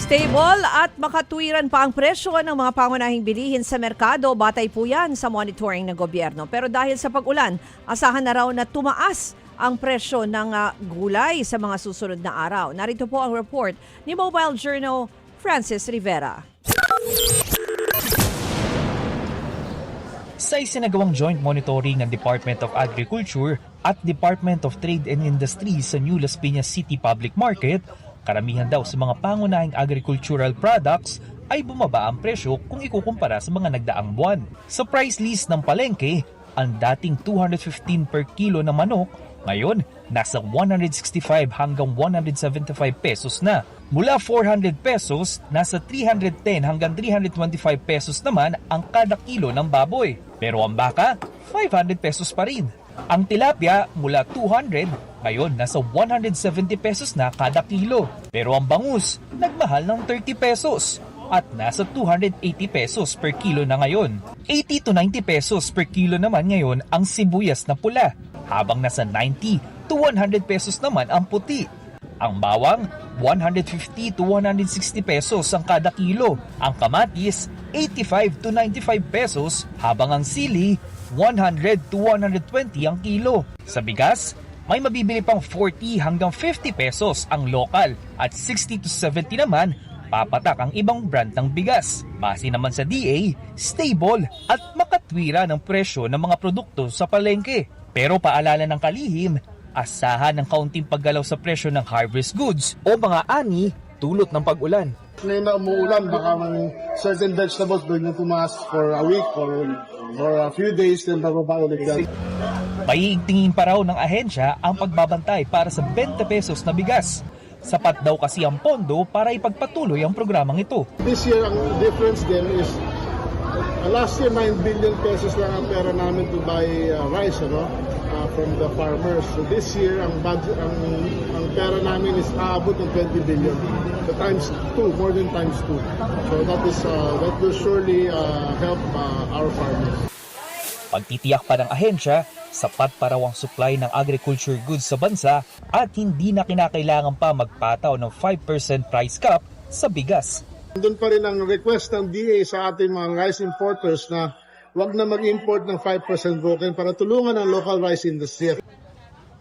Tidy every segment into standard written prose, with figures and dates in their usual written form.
Stable at makatwiran pa ang presyo ng mga pangunahing bilihin sa merkado, batay po yan sa monitoring ng gobyerno. Pero dahil sa pag-ulan, asahan na raw na tumaas ang presyo ng gulay sa mga susunod na araw. Narito po ang report ni Mobile Journal Francis Rivera. Sa isinagawang joint monitoring ng Department of Agriculture at Department of Trade and Industry sa New Las Piñas City Public Market, karamihan daw sa mga pangunahing agricultural products ay bumaba ang presyo kung ikukumpara sa mga nagdaang buwan. Sa price list ng palengke, ang dating 215 per kilo na manok, ngayon nasa 165 hanggang 175 pesos na. Mula 400 pesos, nasa 310 hanggang 325 pesos naman ang kada kilo ng baboy. Pero ang baka, 500 pesos pa rin. Ang tilapia mula 200, ngayon nasa 170 pesos na kada kilo. Pero ang bangus, nagmahal ng 30 pesos at nasa 280 pesos per kilo na ngayon. 80 to 90 pesos per kilo naman ngayon ang sibuyas na pula, habang nasa 90 to 100 pesos naman ang puti. Ang bawang, 150 to 160 pesos ang kada kilo. Ang kamatis, 85 to 95 pesos, habang ang sili, 100 to 120 ang kilo. Sa bigas, may mabibili pang 40 hanggang 50 pesos ang lokal at 60 to 70 naman papatak ang ibang brand ng bigas. Base naman sa DA, stable at makatwira ng presyo ng mga produkto sa palengke. Pero paalala ng kalihim, asahan ng kaunting paggalaw sa presyo ng harvest goods o mga ani dulot ng pag-ulan. Ngayon na umuulan, baka certain vegetables pwede tumaas for a week or a few days, then bababa ulit yan. Maiigtingin pa raw ng ahensya ang pagbabantay para sa 20 pesos na bigas. Sapat daw kasi ang pondo para ipagpatuloy ang programang ito. This year, ang difference din is, last year 9 billion pesos lang ang pera namin to buy rice, from the farmers. So this year, ang budget, ang pera namin is aabot ng 20 billion. So times 2, more than times 2. So that will surely help our farmers. Pagtitiyak pa ng ahensya, sapat pa raw ang supply ng agriculture goods sa bansa at hindi na kinakailangan pa magpataw ng 5% price cap sa bigas. Doon pa rin ang request ng DA sa ating mga rice importers na wag na mag-import ng 5% broken para tulungan ang local rice industry.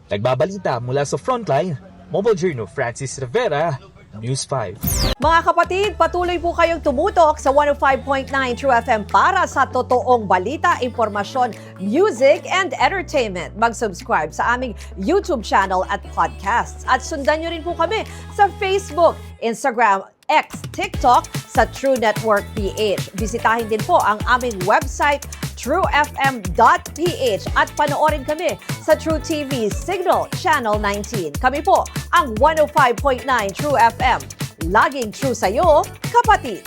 Nagbabalita mula sa Frontline, Mobile Journal Francis Rivera, News 5. Mga kapatid, patuloy po kayong tumutok sa 105.9 True FM para sa totoong balita, impormasyon, music, and entertainment. Mag-subscribe sa aming YouTube channel at podcasts. At sundan nyo rin po kami sa Facebook, Instagram, X, TikTok sa True Network PH. Bisitahin din po ang aming website truefm.ph at panoorin kami sa True TV Signal Channel 19. Kami po ang 105.9 True FM. Laging true sa'yo, kapatid!